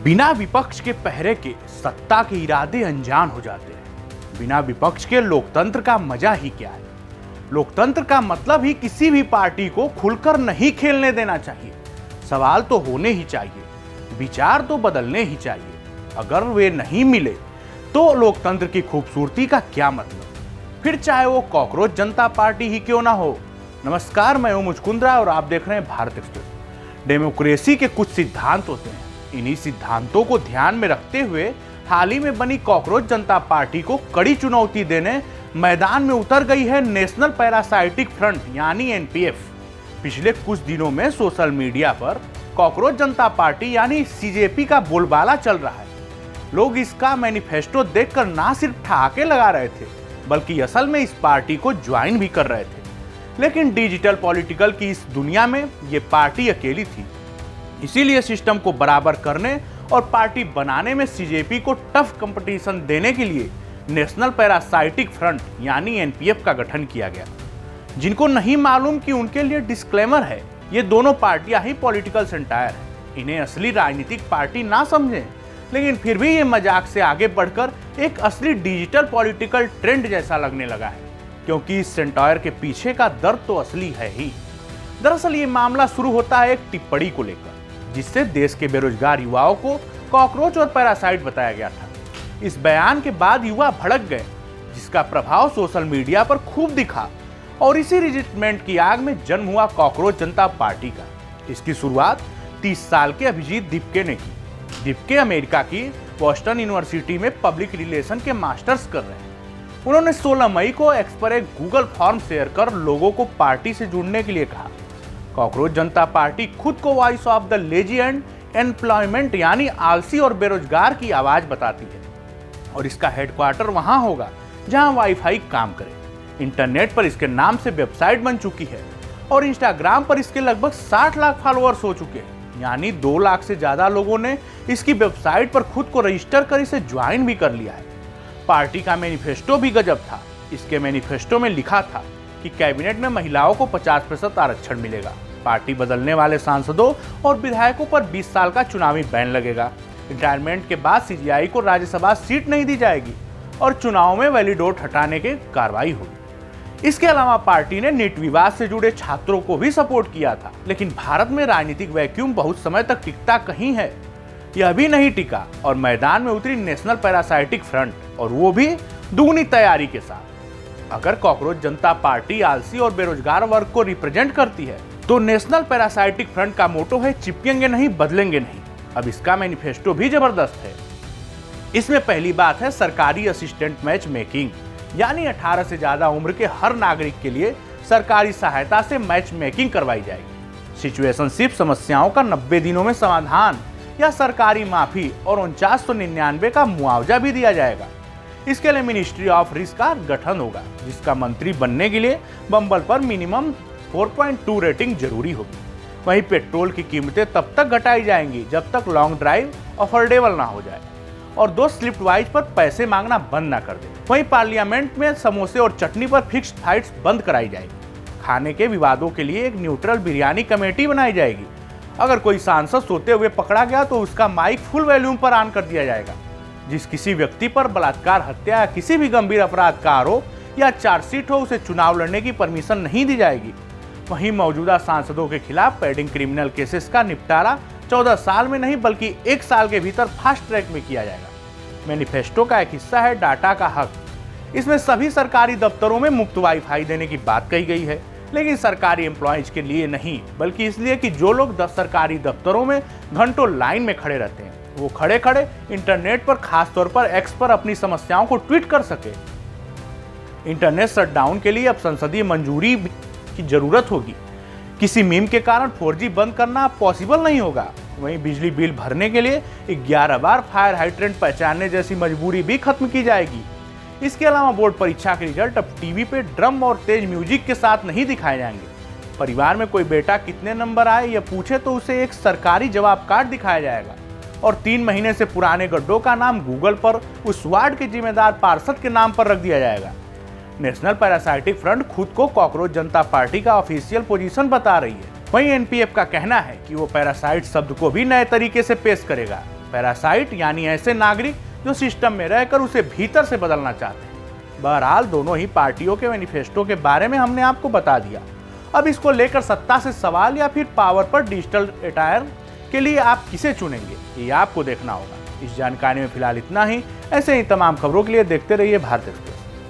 बिना विपक्ष के पहरे के सत्ता के इरादे अनजान हो जाते हैं। बिना विपक्ष के लोकतंत्र का मजा ही क्या है। लोकतंत्र का मतलब ही किसी भी पार्टी को खुलकर नहीं खेलने देना चाहिए। सवाल तो होने ही चाहिए, विचार तो बदलने ही चाहिए। अगर वे नहीं मिले तो लोकतंत्र की खूबसूरती का क्या मतलब, फिर चाहे वो कॉकरोच जनता पार्टी ही क्यों ना हो। नमस्कार, मैं हूं मुचकुंदरा और आप देख रहे हैं भारत एक्सप्रेस। डेमोक्रेसी के कुछ सिद्धांत होते हैं। इन्हीं सिद्धांतों को ध्यान में रखते हुए हाल ही में बनी कॉकरोच जनता पार्टी को कड़ी चुनौती देने मैदान में उतर गई है नेशनल पैरासाइटिक फ्रंट यानी एनपीएफ। पिछले कुछ दिनों में सोशल मीडिया पर कॉकरोच जनता पार्टी यानी सीजेपी का बोलबाला चल रहा है। लोग इसका मैनिफेस्टो देखकर ना सिर्फ ठहाके लगा रहे थे बल्कि असल में इस पार्टी को ज्वाइन भी कर रहे थे। लेकिन डिजिटल पॉलिटिकल की इस दुनिया में ये पार्टी अकेली थी। इसीलिए सिस्टम को बराबर करने और पार्टी बनाने में सीजेपी को टफ कंपटीशन देने के लिए नेशनल पैरासाइटिक फ्रंट यानी एनपीएफ का गठन किया गया। जिनको नहीं मालूम कि उनके लिए डिस्क्लेमर है, ये दोनों पार्टियां ही पॉलिटिकल सेंटायर हैं। इन्हें असली राजनीतिक पार्टी ना समझें, लेकिन फिर भी ये मजाक से आगे बढ़कर एक असली डिजिटल पॉलिटिकल ट्रेंड जैसा लगने लगा है, क्योंकि इस सेंटायर के पीछे का दर्द तो असली है ही। दरअसल ये मामला शुरू होता है एक टिप्पणी को लेकर, जिससे देश के बेरोजगार युवाओं को कॉकरोच और पैरासाइट बताया गया था। इस बयान के बाद युवा भड़क गए, जिसका प्रभाव सोशल मीडिया पर खूब दिखा और इसी रिजिटमेंट की आग में जन्म हुआ कॉकरोच जनता पार्टी का। इसकी शुरुआत 30 साल के अभिजीत दिपके ने की। दिपके अमेरिका की बोस्टन यूनिवर्सिटी में पब्लिक रिलेशन के मास्टर्स कर रहे हैं। उन्होंने 16 मई को एक्स पर एक गूगल फॉर्म शेयर कर लोगों को पार्टी से जुड़ने के लिए कहा। कॉकरोच जनता पार्टी खुद को voice of the lazy and employment यानी आलसी और बेरोजगार की आवाज बताती है, और इसका हेडक्वार्टर वहां होगा जहां वाईफाई काम करे। इंटरनेट पर इसके नाम से वेबसाइट बन चुकी है और इंस्टाग्राम पर इसके लगभग 60 लाख फॉलोअर्स हो चुके हैं। यानी 2 लाख से ज्यादा लोगों ने इसकी वेबसाइट पर खुद को रजिस्टर कर इसे ज्वाइन भी कर लिया है। पार्टी का मैनिफेस्टो भी गजब था। इसके मैनिफेस्टो में लिखा था कि कैबिनेट में महिलाओं को 50% आरक्षण मिलेगा। पार्टी बदलने वाले सांसदों और विधायकों पर 20 साल का चुनावी बैन लगेगा। रिटायरमेंट के बाद सीजीआई को राज्यसभा सीट नहीं दी जाएगी और चुनाव में वैलिड वोट हटाने की कार्रवाई होगी। इसके अलावा पार्टी ने नीट विवाद से जुड़े छात्रों को भी सपोर्ट किया था। लेकिन भारत में राजनीतिक वैक्यूम बहुत समय तक टिकता कहीं है। यह भी नहीं टिका और मैदान में उतरी नेशनल पैरासाइटिक फ्रंट, और वो भी दुगनी तैयारी के साथ। अगर कॉकरोच जनता पार्टी आलसी और बेरोजगार वर्ग को रिप्रेजेंट करती है तो नेशनल पैरासाइटिक फ्रंट का मोटो है चिपकेंगे नहीं, बदलेंगे नहीं। अब इसका मैनिफेस्टो भी जबरदस्त है। इसमें पहली बात है सरकारी असिस्टेंट मैच मेकिंग, यानी 18 से ज्यादा उम्र के हर नागरिक के लिए सरकारी सहायता से मैच मेकिंग करवाई जाएगी। सिचुएशनशिप समस्याओं का 90 दिनों में समाधान या सरकारी माफी और 4999 का मुआवजा भी दिया जाएगा। इसके लिए मिनिस्ट्री ऑफ रिस्क का गठन होगा, जिसका मंत्री बनने के लिए बम्बल पर मिनिमम 4.2 रेटिंग जरूरी होगी। वहीं पेट्रोल की कीमतें तब तक घटाई जाएंगी जब तक लॉन्ग ड्राइव अफोर्डेबल ना हो जाए और 2 स्लिप वाइज पर पैसे मांगना बंद ना कर दे। वहीं पार्लियामेंट में समोसे और चटनी पर फिक्स्ड प्राइस बंद कराई जाएगी। खाने के विवादों के लिए एक न्यूट्रल बिरयानी कमेटी बनाई जाएगी। अगर कोई सांसद सोते हुए पकड़ा गया तो उसका माइक फुल वॉल्यूम पर ऑन कर दिया जाएगा। जिस किसी व्यक्ति पर बलात्कार, हत्या या किसी भी गंभीर अपराध का आरोप या चार्जशीट हो, उसे चुनाव लड़ने की परमिशन नहीं दी जाएगी। वहीं मौजूदा सांसदों के खिलाफ पेंडिंग क्रिमिनल केसेस का निपटारा 14 साल में नहीं बल्कि 1 साल के भीतर फास्ट ट्रैक में किया जाएगा। मैनिफेस्टो का एक हिस्सा है डाटा का हक। इसमें सभी सरकारी दफ्तरों में मुफ्त वाईफाई देने की बात कही गई है, लेकिन सरकारी एम्प्लॉयज के लिए नहीं, बल्कि इसलिए कि जो लोग 10 सरकारी दफ्तरों में घंटों लाइन में खड़े रहते हैं, वो खड़े खड़े इंटरनेट पर, खास तौर पर एक्स पर अपनी समस्याओं को ट्वीट कर सके। इंटरनेट शटडाउन के लिए अब संसदीय मंजूरी की जरूरत होगी। किसी मीम के कारण 4G बंद करना पॉसिबल नहीं होगा। वहीं बिजली बिल भरने के लिए 11 बार फायर हाइड्रेंट पहचानने जैसी मजबूरी भी खत्म की जाएगी। इसके अलावा बोर्ड परीक्षा के रिजल्ट अब टीवी पे ड्रम और तेज म्यूजिक के साथ नहीं दिखाए जाएंगे। परिवार में कोई बेटा कितने नंबर आए यह पूछे तो उसे एक सरकारी जवाब कार्ड दिखाया जाएगा और 3 महीने से पुराने गड्ढों का नाम गूगल पर उस वार्ड के जिम्मेदार पार्षद के नाम पर रख दिया जाएगा। नेशनल पैरासाइटिक फ्रंट खुद को कॉकरोच जनता पार्टी का ऑफिशियल पोजीशन बता रही है। वहीं एनपीएफ का कहना है कि वो पैरासाइट शब्द को भी नए तरीके से पेश करेगा। पैरासाइट यानी ऐसे नागरिक जो सिस्टम में रहकर उसे भीतर से बदलना चाहते हैं। बहरहाल दोनों ही पार्टियों के मैनिफेस्टो के बारे में हमने आपको बता दिया। अब इसको लेकर सत्ता से सवाल या फिर पावर पर डिजिटल अटायर के लिए आप किसे चुनेंगे, ये आपको देखना होगा। इस जानकारी में फिलहाल इतना ही। ऐसे ही तमाम खबरों के लिए देखते रहिए भारत एक्सप्रेस।